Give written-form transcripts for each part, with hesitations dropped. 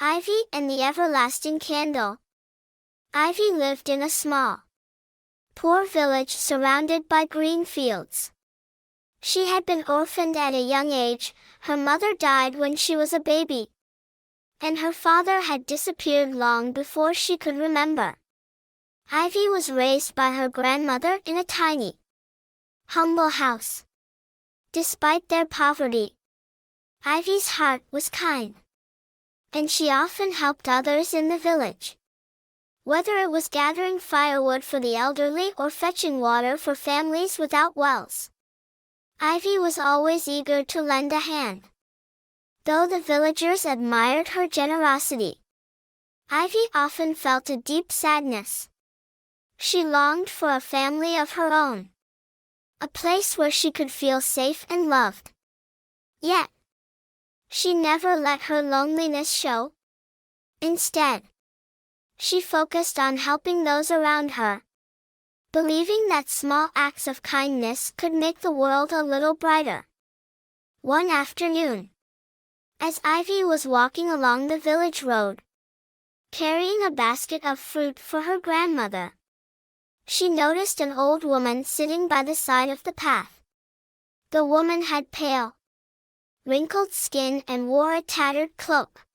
Ivy and the Everlasting Candle. Ivy lived in a small, poor village surrounded by green fields. She had been orphaned at a young age. Her mother died when she was a baby, and her father had disappeared long before she could remember. Ivy was raised by her grandmother in a tiny, humble house. Despite their poverty, Ivy's heart was kind, and she often helped others in the village. Whether it was gathering firewood for the elderly or fetching water for families without wells, Ivy was always eager to lend a hand. Though the villagers admired her generosity, Ivy often felt a deep sadness. She longed for a family of her own, a place where she could feel safe and loved. Yet, she never let her loneliness show. Instead, she focused on helping those around her, believing that small acts of kindness could make the world a little brighter. One afternoon, as Ivy was walking along the village road, carrying a basket of fruit for her grandmother, she noticed an old woman sitting by the side of the path. The woman had pale, wrinkled skin and wore a tattered cloak.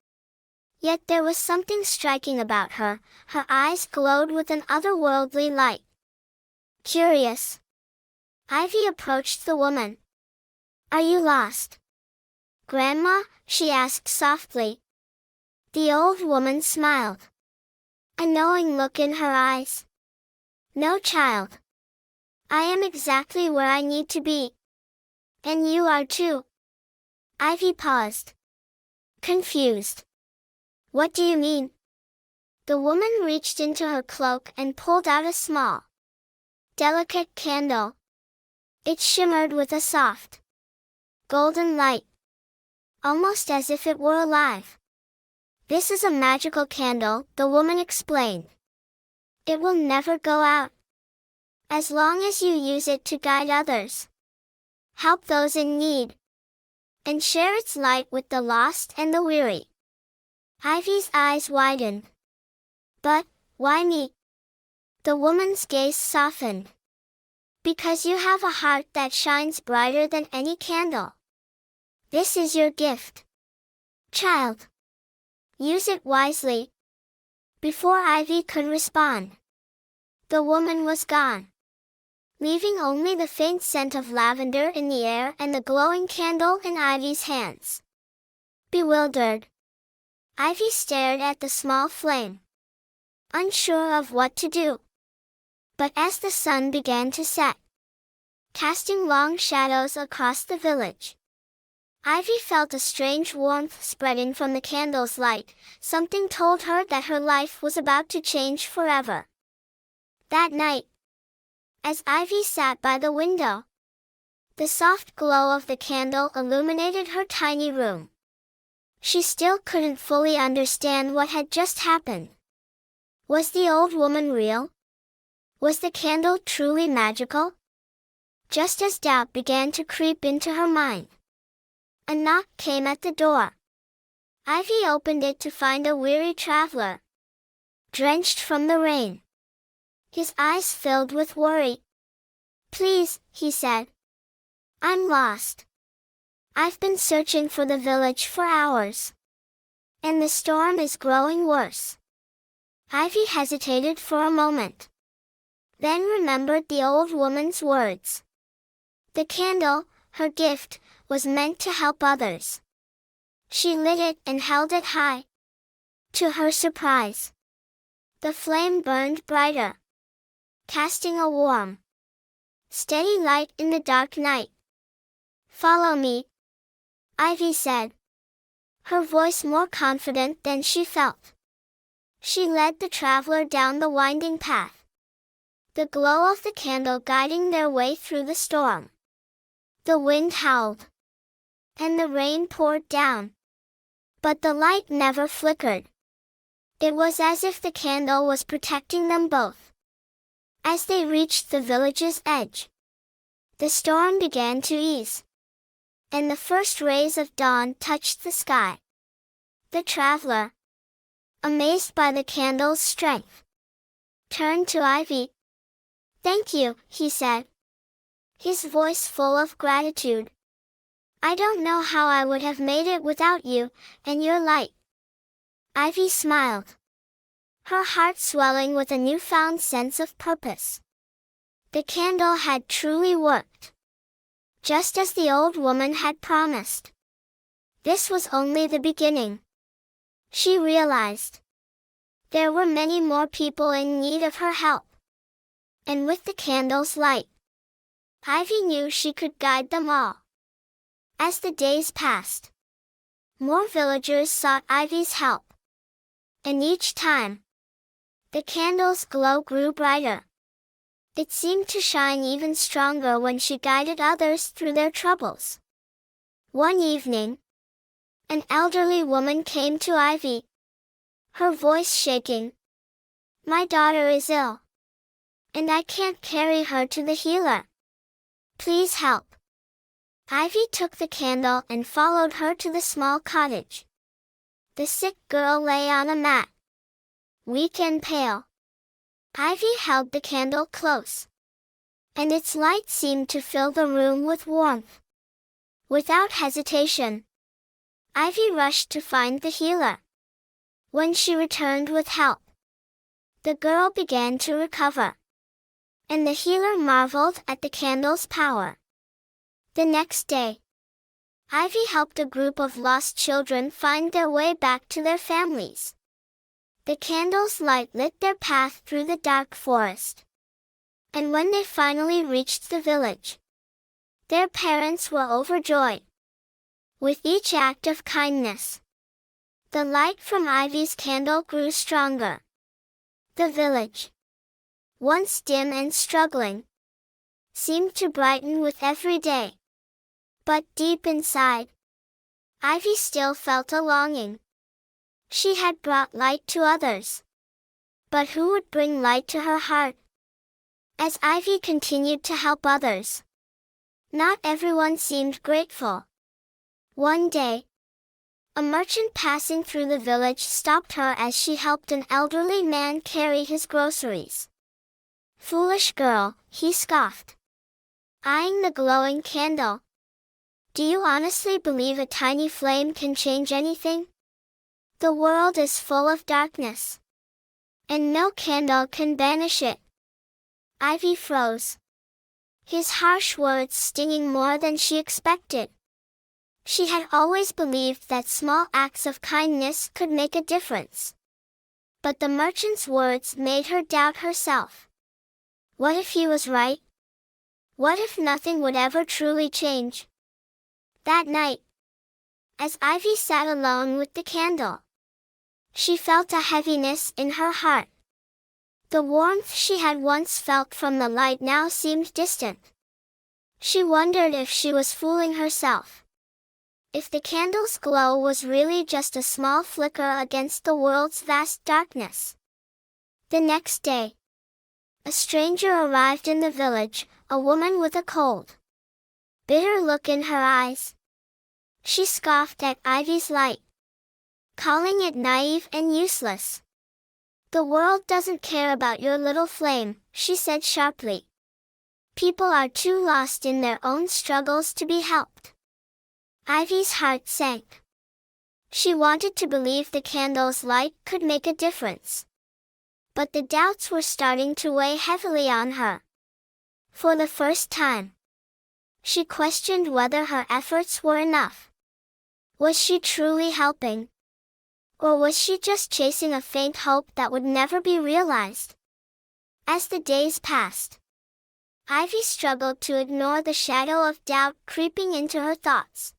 Yet there was something striking about her. Her eyes glowed with an otherworldly light. Curious, Ivy approached the woman. "Are you lost, Grandma?" she asked softly. The old woman smiled, a knowing look in her eyes. "No, child. I am exactly where I need to be. And you are too." Ivy paused, confused. "What do you mean?" The woman reached into her cloak and pulled out a small, delicate candle. It shimmered with a soft, golden light, almost as if it were alive. "This is a magical candle," the woman explained. "It will never go out, as long as you use it to guide others, help those in need, and share its light with the lost and the weary." Ivy's eyes widened. "But, why me?" The woman's gaze softened. "Because you have a heart that shines brighter than any candle. This is your gift, child. Use it wisely." Before Ivy could respond, the woman was gone, leaving only the faint scent of lavender in the air and the glowing candle in Ivy's hands. Bewildered, Ivy stared at the small flame, unsure of what to do. But as the sun began to set, casting long shadows across the village, Ivy felt a strange warmth spreading from the candle's light. Something told her that her life was about to change forever. That night, as Ivy sat by the window, the soft glow of the candle illuminated her tiny room. She still couldn't fully understand what had just happened. Was the old woman real? Was the candle truly magical? Just as doubt began to creep into her mind, a knock came at the door. Ivy opened it to find a weary traveler, drenched from the rain, his eyes filled with worry. "Please," he said. "I'm lost. I've been searching for the village for hours, and the storm is growing worse." Ivy hesitated for a moment, then remembered the old woman's words. The candle, her gift, was meant to help others. She lit it and held it high. To her surprise, the flame burned brighter, casting a warm, steady light in the dark night. "Follow me," Ivy said, her voice more confident than she felt. She led the traveler down the winding path, the glow of the candle guiding their way through the storm. The wind howled, and the rain poured down, but the light never flickered. It was as if the candle was protecting them both. As they reached the village's edge, the storm began to ease, and the first rays of dawn touched the sky. The traveler, amazed by the candle's strength, turned to Ivy. "Thank you," he said, his voice full of gratitude. "I don't know how I would have made it without you and your light." Ivy smiled, her heart swelling with a newfound sense of purpose. The candle had truly worked, just as the old woman had promised. This was only the beginning. She realized there were many more people in need of her help. And with the candle's light, Ivy knew she could guide them all. As the days passed, more villagers sought Ivy's help. And each time, the candle's glow grew brighter. It seemed to shine even stronger when she guided others through their troubles. One evening, an elderly woman came to Ivy, her voice shaking. "My daughter is ill, and I can't carry her to the healer. Please help." Ivy took the candle and followed her to the small cottage. The sick girl lay on a mat, weak and pale. Ivy held the candle close, and its light seemed to fill the room with warmth. Without hesitation, Ivy rushed to find the healer. When she returned with help, the girl began to recover, and the healer marveled at the candle's power. The next day, Ivy helped a group of lost children find their way back to their families. The candle's light lit their path through the dark forest. And when they finally reached the village, their parents were overjoyed. With each act of kindness, the light from Ivy's candle grew stronger. The village, once dim and struggling, seemed to brighten with every day. But deep inside, Ivy still felt a longing. She had brought light to others, but who would bring light to her heart? As Ivy continued to help others, not everyone seemed grateful. One day, a merchant passing through the village stopped her as she helped an elderly man carry his groceries. "Foolish girl," he scoffed, eyeing the glowing candle. "Do you honestly believe a tiny flame can change anything? The world is full of darkness, and no candle can banish it." Ivy froze, his harsh words stinging more than she expected. She had always believed that small acts of kindness could make a difference. But the merchant's words made her doubt herself. What if he was right? What if nothing would ever truly change? That night, as Ivy sat alone with the candle, she felt a heaviness in her heart. The warmth she had once felt from the light now seemed distant. She wondered if she was fooling herself, if the candle's glow was really just a small flicker against the world's vast darkness. The next day, a stranger arrived in the village, a woman with a cold, bitter look in her eyes. She scoffed at Ivy's light, calling it naive and useless. "The world doesn't care about your little flame," she said sharply. "People are too lost in their own struggles to be helped." Ivy's heart sank. She wanted to believe the candle's light could make a difference. But the doubts were starting to weigh heavily on her. For the first time, she questioned whether her efforts were enough. Was she truly helping? Or was she just chasing a faint hope that would never be realized? As the days passed, Ivy struggled to ignore the shadow of doubt creeping into her thoughts.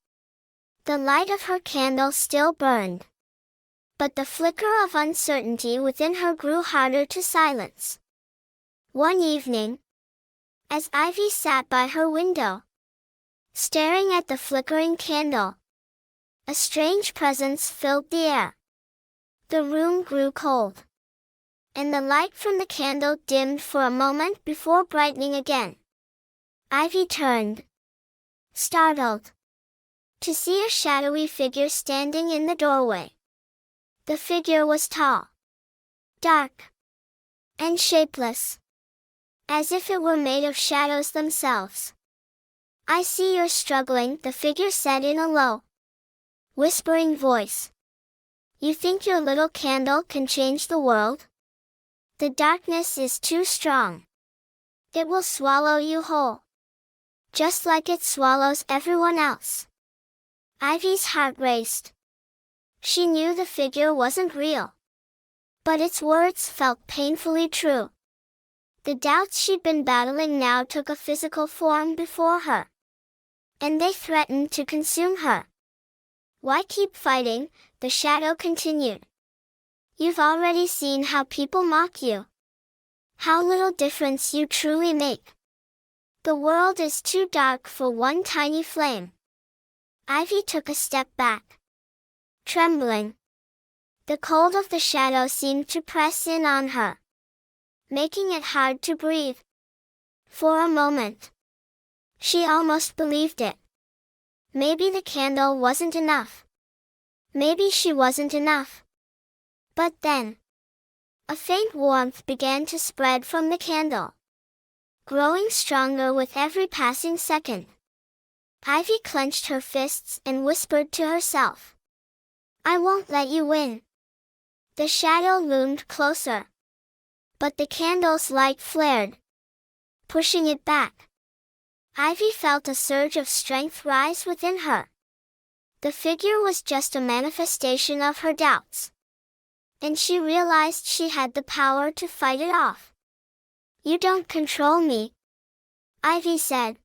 The light of her candle still burned, but the flicker of uncertainty within her grew harder to silence. One evening, as Ivy sat by her window, staring at the flickering candle, a strange presence filled the air. The room grew cold, and the light from the candle dimmed for a moment before brightening again. Ivy turned, startled, to see a shadowy figure standing in the doorway. The figure was tall, dark, and shapeless, as if it were made of shadows themselves. "I see you're struggling," the figure said in a low, whispering voice. "You think your little candle can change the world? The darkness is too strong. It will swallow you whole, just like it swallows everyone else." Ivy's heart raced. She knew the figure wasn't real, but its words felt painfully true. The doubts she'd been battling now took a physical form before her, and they threatened to consume her. "Why keep fighting?" the shadow continued. "You've already seen how people mock you. How little difference you truly make. The world is too dark for one tiny flame." Ivy took a step back, trembling. The cold of the shadow seemed to press in on her, making it hard to breathe. For a moment, she almost believed it. Maybe the candle wasn't enough. Maybe she wasn't enough. But then, a faint warmth began to spread from the candle, growing stronger with every passing second. Ivy clenched her fists and whispered to herself, "I won't let you win." The shadow loomed closer, but the candle's light flared, pushing it back. Ivy felt a surge of strength rise within her. The figure was just a manifestation of her doubts, and she realized she had the power to fight it off. "You don't control me," Ivy said,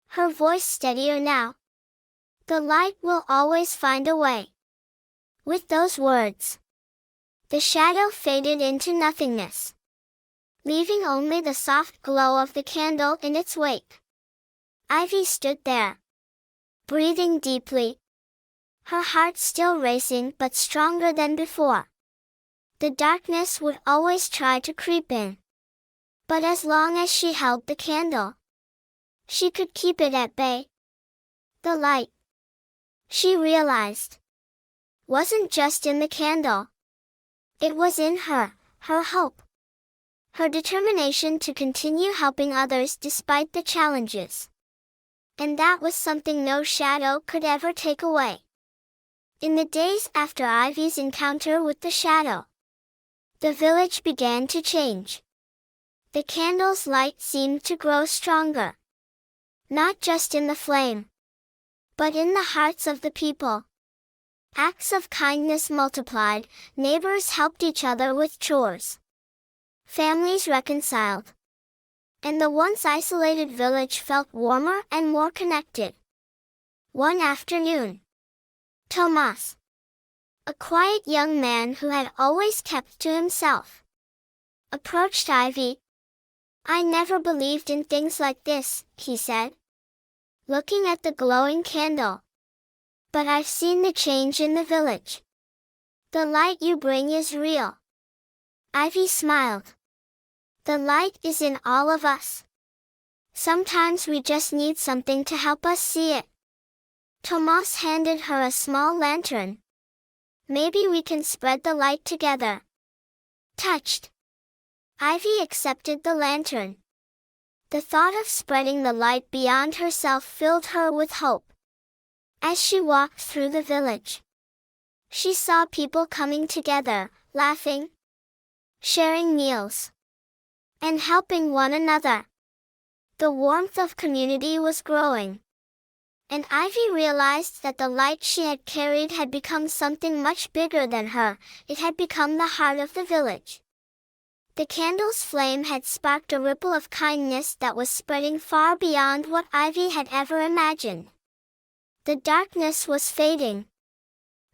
her voice steadier now. "The light will always find a way." With those words, the shadow faded into nothingness, leaving only the soft glow of the candle in its wake. Ivy stood there, breathing deeply, her heart still racing but stronger than before. The darkness would always try to creep in, but as long as she held the candle, she could keep it at bay. The light, she realized, wasn't just in the candle. It was in her, her hope, her determination to continue helping others despite the challenges. And that was something no shadow could ever take away. In the days after Ivy's encounter with the shadow, the village began to change. The candle's light seemed to grow stronger, not just in the flame, but in the hearts of the people. Acts of kindness multiplied, neighbors helped each other with chores, families reconciled, and the once isolated village felt warmer and more connected. One afternoon, Tomas, a quiet young man who had always kept to himself, approached Ivy. "I never believed in things like this," he said, looking at the glowing candle. "But I've seen the change in the village. The light you bring is real." Ivy smiled. "The light is in all of us. Sometimes we just need something to help us see it." Tomas handed her a small lantern. "Maybe we can spread the light together." Touched, Ivy accepted the lantern. The thought of spreading the light beyond herself filled her with hope. As she walked through the village, she saw people coming together, laughing, sharing meals, and helping one another. The warmth of community was growing, and Ivy realized that the light she had carried had become something much bigger than her. It had become the heart of the village. The candle's flame had sparked a ripple of kindness that was spreading far beyond what Ivy had ever imagined. The darkness was fading,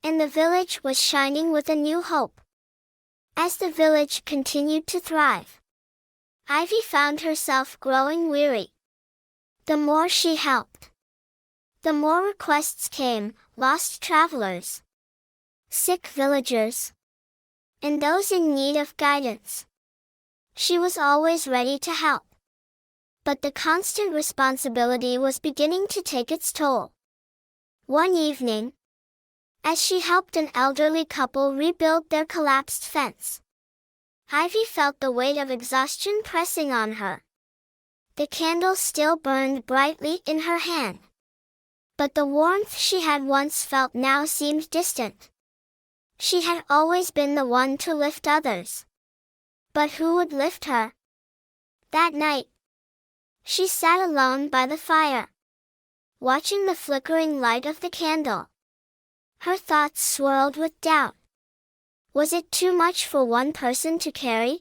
and the village was shining with a new hope. As the village continued to thrive, Ivy found herself growing weary. The more she helped, the more requests came: lost travelers, sick villagers, and those in need of guidance. She was always ready to help, but the constant responsibility was beginning to take its toll. One evening, as she helped an elderly couple rebuild their collapsed fence. Ivy felt the weight of exhaustion pressing on her. The candle still burned brightly in her hand, but the warmth she had once felt now seemed distant. She had always been the one to lift others. But who would lift her? That night, she sat alone by the fire, watching the flickering light of the candle. Her thoughts swirled with doubt. Was it too much for one person to carry?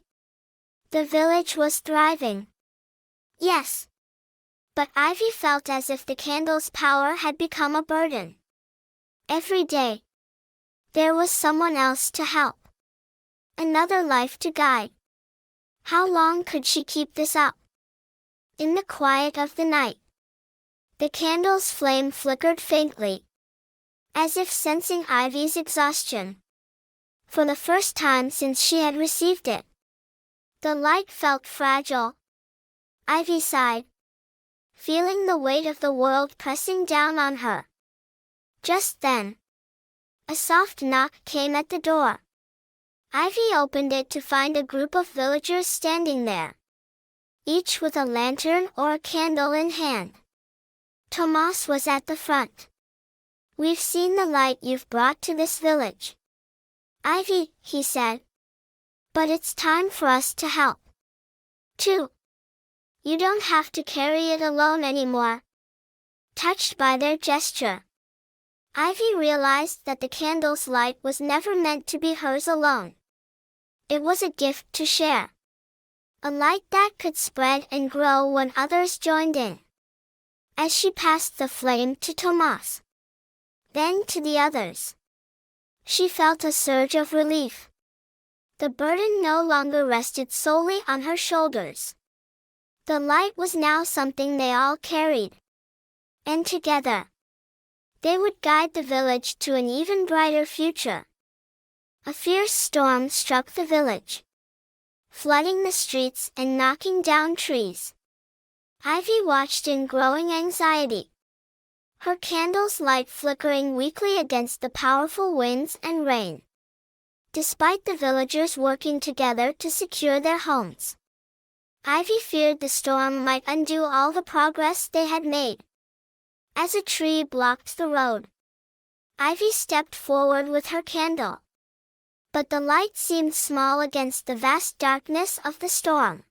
The village was thriving. Yes. But Ivy felt as if the candle's power had become a burden. Every day, there was someone else to help. Another life to guide. How long could she keep this up? In the quiet of the night, the candle's flame flickered faintly, as if sensing Ivy's exhaustion. For the first time since she had received it, the light felt fragile. Ivy sighed, feeling the weight of the world pressing down on her. Just then, a soft knock came at the door. Ivy opened it to find a group of villagers standing there, each with a lantern or a candle in hand. Tomas was at the front. "We've seen the light you've brought to this village, Ivy," he said. "But it's time for us to help, too. You don't have to carry it alone anymore." Touched by their gesture, Ivy realized that the candle's light was never meant to be hers alone. It was a gift to share. A light that could spread and grow when others joined in. As she passed the flame to Tomas, then to the others, she felt a surge of relief. The burden no longer rested solely on her shoulders. The light was now something they all carried. And together, they would guide the village to an even brighter future. A fierce storm struck the village, flooding the streets and knocking down trees. Ivy watched in growing anxiety, her candle's light flickering weakly against the powerful winds and rain. Despite the villagers working together to secure their homes, Ivy feared the storm might undo all the progress they had made. As a tree blocked the road, Ivy stepped forward with her candle. But the light seemed small against the vast darkness of the storm.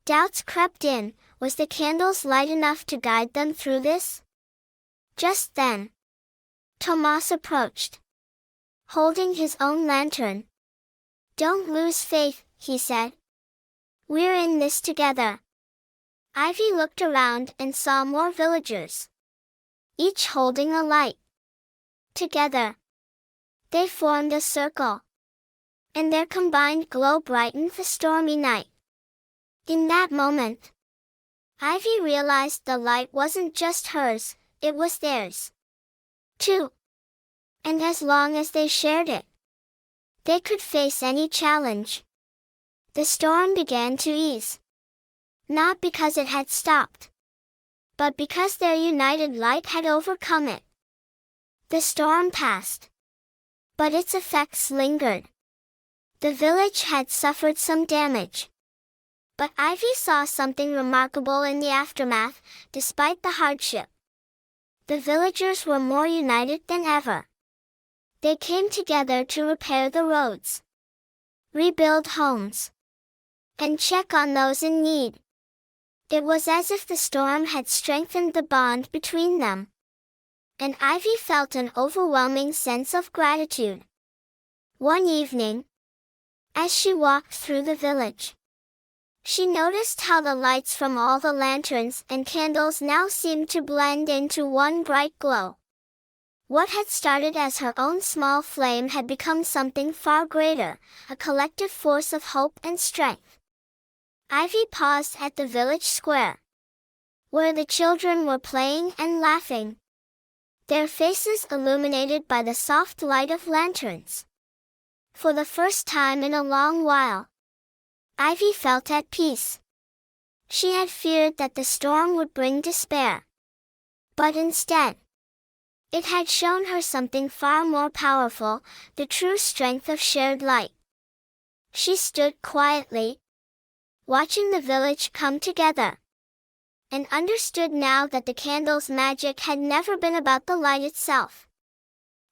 Doubts crept in. Was the candle's light enough to guide them through this? Just then, Tomas approached, holding his own lantern. "Don't lose faith," he said. "We're in this together." Ivy looked around and saw more villagers, each holding a light. Together, they formed a circle, and their combined glow brightened the stormy night. In that moment, Ivy realized the light wasn't just hers, it was theirs, too. And as long as they shared it, they could face any challenge. The storm began to ease, not because it had stopped, but because their united light had overcome it. The storm passed, but its effects lingered. The village had suffered some damage, but Ivy saw something remarkable in the aftermath. Despite the hardship, the villagers were more united than ever. They came together to repair the roads, rebuild homes, and check on those in need. It was as if the storm had strengthened the bond between them, and Ivy felt an overwhelming sense of gratitude. One evening, as she walked through the village, she noticed how the lights from all the lanterns and candles now seemed to blend into one bright glow. What had started as her own small flame had become something far greater, a collective force of hope and strength. Ivy paused at the village square, where the children were playing and laughing, their faces illuminated by the soft light of lanterns. For the first time in a long while, Ivy felt at peace. She had feared that the storm would bring despair, but instead, It had shown her something far more powerful, the true strength of shared light. She stood quietly, watching the village come together, and understood now that the candle's magic had never been about the light itself.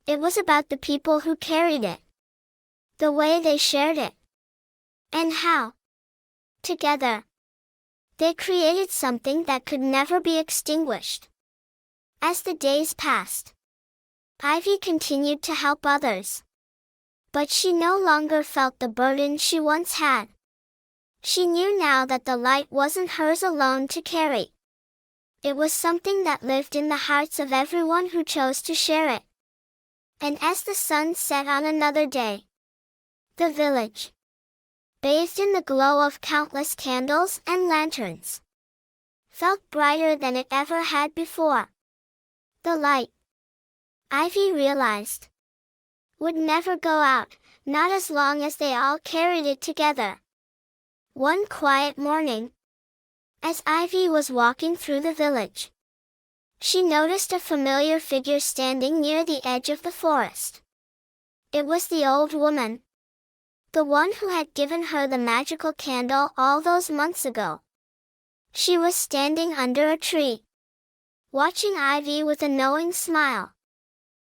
It was about the people who carried it, the way they shared it, and how, together, they created something that could never be extinguished. As the days passed, Ivy continued to help others. But she no longer felt the burden she once had. She knew now that the light wasn't hers alone to carry. It was something that lived in the hearts of everyone who chose to share it. And as the sun set on another day, the village, bathed in the glow of countless candles and lanterns, felt brighter than it ever had before. The light, Ivy realized, would never go out, not as long as they all carried it together. One quiet morning, as Ivy was walking through the village, she noticed a familiar figure standing near the edge of the forest. It was the old woman, the one who had given her the magical candle all those months ago. She was standing under a tree, watching Ivy with a knowing smile.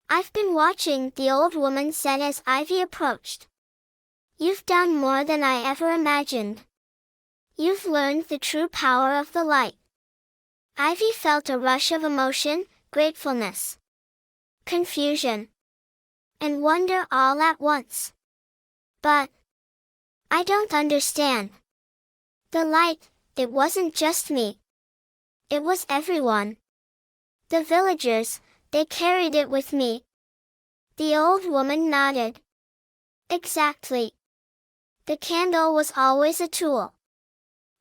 "I've been watching," the old woman said as Ivy approached. "You've done more than I ever imagined. You've learned the true power of the light." Ivy felt a rush of emotion, gratefulness, confusion, and wonder all at once. "But I don't understand. The light, it wasn't just me. It was everyone. The villagers, they carried it with me." The old woman nodded. "Exactly. The candle was always a tool.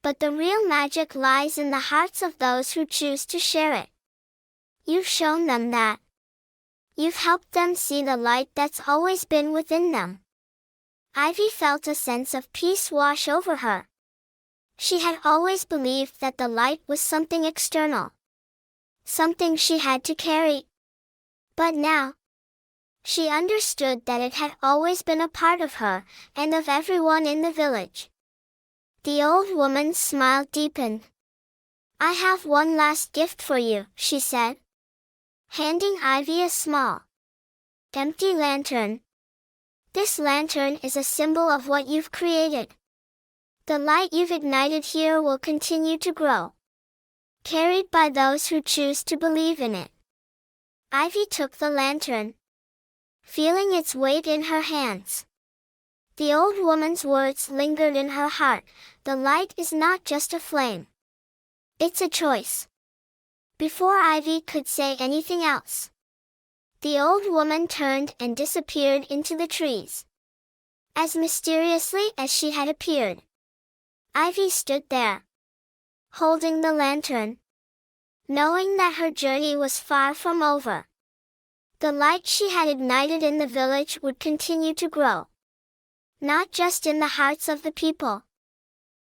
But the real magic lies in the hearts of those who choose to share it. You've shown them that. You've helped them see the light that's always been within them." Ivy felt a sense of peace wash over her. She had always believed that the light was something external, something she had to carry. But now, she understood that it had always been a part of her, and of everyone in the village. The old woman's smile deepened. "I have one last gift for you," she said, handing Ivy a small, empty lantern. "This lantern is a symbol of what you've created. The light you've ignited here will continue to grow, carried by those who choose to believe in it." Ivy took the lantern, feeling its weight in her hands. The old woman's words lingered in her heart. The light is not just a flame. It's a choice. Before Ivy could say anything else, the old woman turned and disappeared into the trees, as mysteriously as she had appeared. Ivy stood there, holding the lantern, knowing that her journey was far from over. The light she had ignited in the village would continue to grow, not just in the hearts of the people,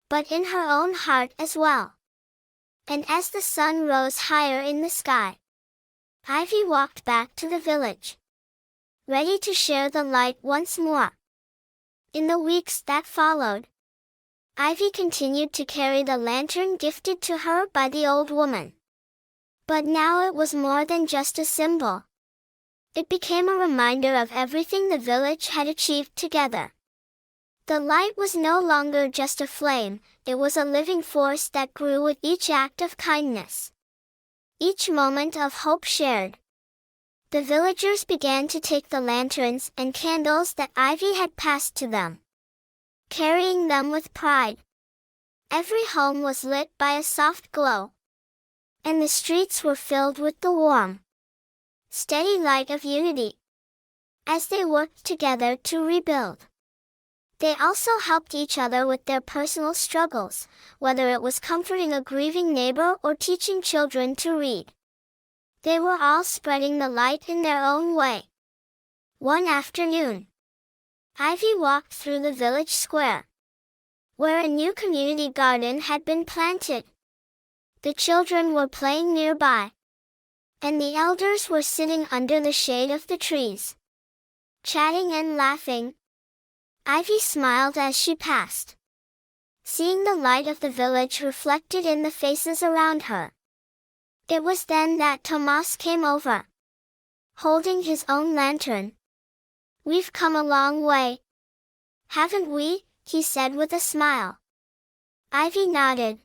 but in her own heart as well. And as the sun rose higher in the sky, Ivy walked back to the village, ready to share the light once more. In the weeks that followed, Ivy continued to carry the lantern gifted to her by the old woman. But now it was more than just a symbol. It became a reminder of everything the village had achieved together. The light was no longer just a flame, it was a living force that grew with each act of kindness, each moment of hope shared. The villagers began to take the lanterns and candles that Ivy had passed to them, carrying them with pride. Every home was lit by a soft glow, and the streets were filled with the warm, steady light of unity. As they worked together to rebuild, they also helped each other with their personal struggles, whether it was comforting a grieving neighbor or teaching children to read. They were all spreading the light in their own way. One afternoon, Ivy walked through the village square, where a new community garden had been planted. The children were playing nearby, and the elders were sitting under the shade of the trees, chatting and laughing. Ivy smiled as she passed, seeing the light of the village reflected in the faces around her. It was then that Tomas came over, holding his own lantern. "We've come a long way, haven't we?" he said with a smile. Ivy nodded,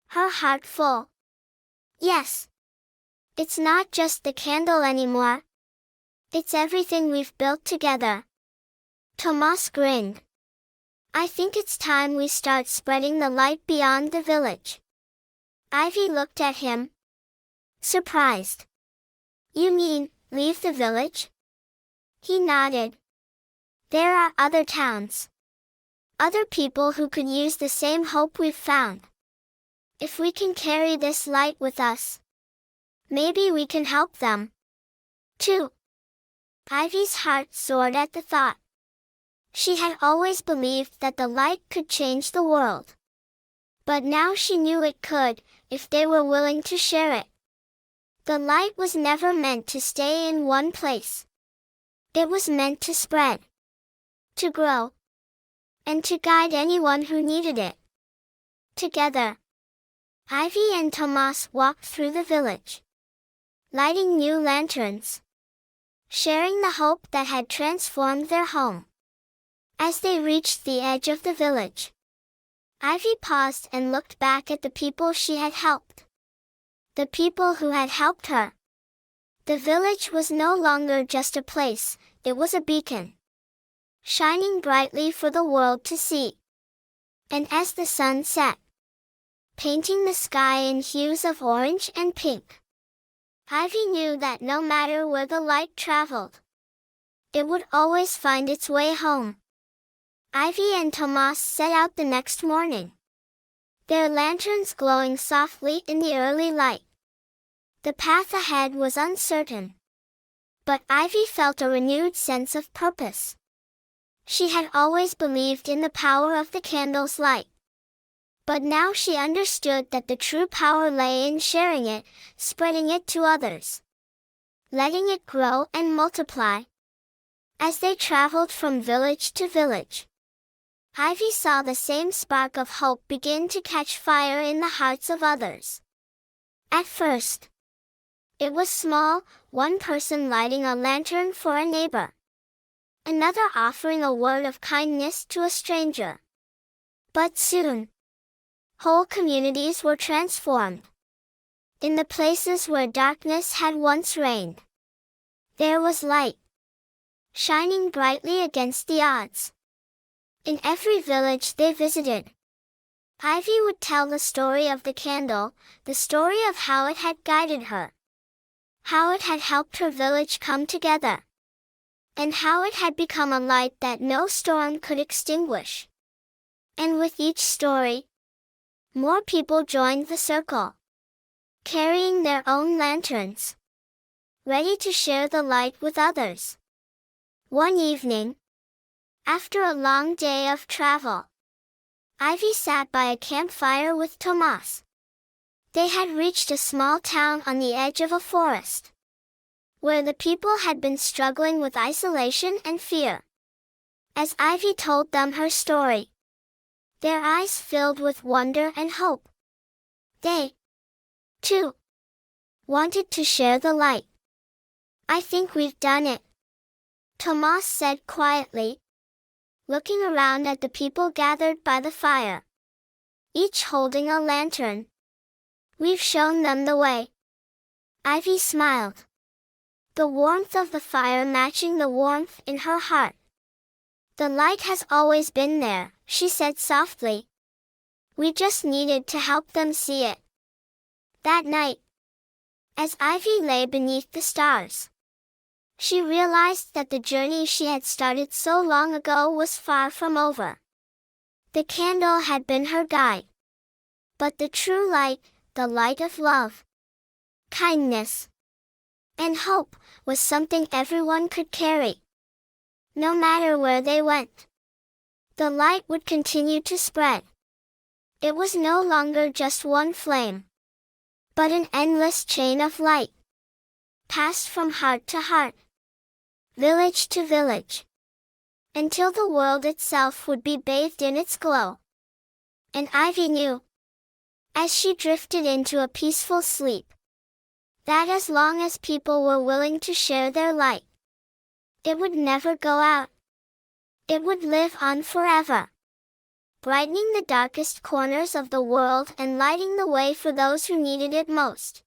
her heart full. "Yes. It's not just the candle anymore. It's everything we've built together." Tomas grinned. "I think it's time we start spreading the light beyond the village." Ivy looked at him, surprised. "You mean, leave the village?" He nodded. "There are other towns, other people who could use the same hope we've found. If we can carry this light with us, maybe we can help them, too." Ivy's heart soared at the thought. She had always believed that the light could change the world. But now she knew it could, if they were willing to share it. The light was never meant to stay in one place. It was meant to spread, to grow, and to guide anyone who needed it. Together, Ivy and Tomas walked through the village, lighting new lanterns, sharing the hope that had transformed their home. As they reached the edge of the village, Ivy paused and looked back at the people she had helped. The people who had helped her. The village was no longer just a place, it was a beacon, shining brightly for the world to see. And as the sun set, painting the sky in hues of orange and pink, Ivy knew that no matter where the light traveled, it would always find its way home. Ivy and Tomas set out the next morning, their lanterns glowing softly in the early light. The path ahead was uncertain, but Ivy felt a renewed sense of purpose. She had always believed in the power of the candle's light, but now she understood that the true power lay in sharing it, spreading it to others, letting it grow and multiply. As they traveled from village to village, Ivy saw the same spark of hope begin to catch fire in the hearts of others. At first, it was small, one person lighting a lantern for a neighbor, another offering a word of kindness to a stranger. But soon, whole communities were transformed. In the places where darkness had once reigned, there was light, shining brightly against the odds. In every village they visited, Ivy would tell the story of the candle, the story of how it had guided her, how it had helped her village come together, and how it had become a light that no storm could extinguish. And with each story, more people joined the circle, carrying their own lanterns, ready to share the light with others. One evening, after a long day of travel, Ivy sat by a campfire with Tomas. They had reached a small town on the edge of a forest, where the people had been struggling with isolation and fear. As Ivy told them her story, their eyes filled with wonder and hope. They, too, wanted to share the light. "I think we've done it," Tomas said quietly, looking around at the people gathered by the fire, each holding a lantern. "We've shown them the way." Ivy smiled, the warmth of the fire matching the warmth in her heart. "The light has always been there," she said softly. "We just needed to help them see it." That night, as Ivy lay beneath the stars, she realized that the journey she had started so long ago was far from over. The candle had been her guide, but the true light, the light of love, kindness, and hope, was something everyone could carry. No matter where they went, the light would continue to spread. It was no longer just one flame, but an endless chain of light. passed from heart to heart, village to village, until the world itself would be bathed in its glow. And Ivy knew, as she drifted into a peaceful sleep, that as long as people were willing to share their light, it would never go out. It would live on forever, brightening the darkest corners of the world and lighting the way for those who needed it most.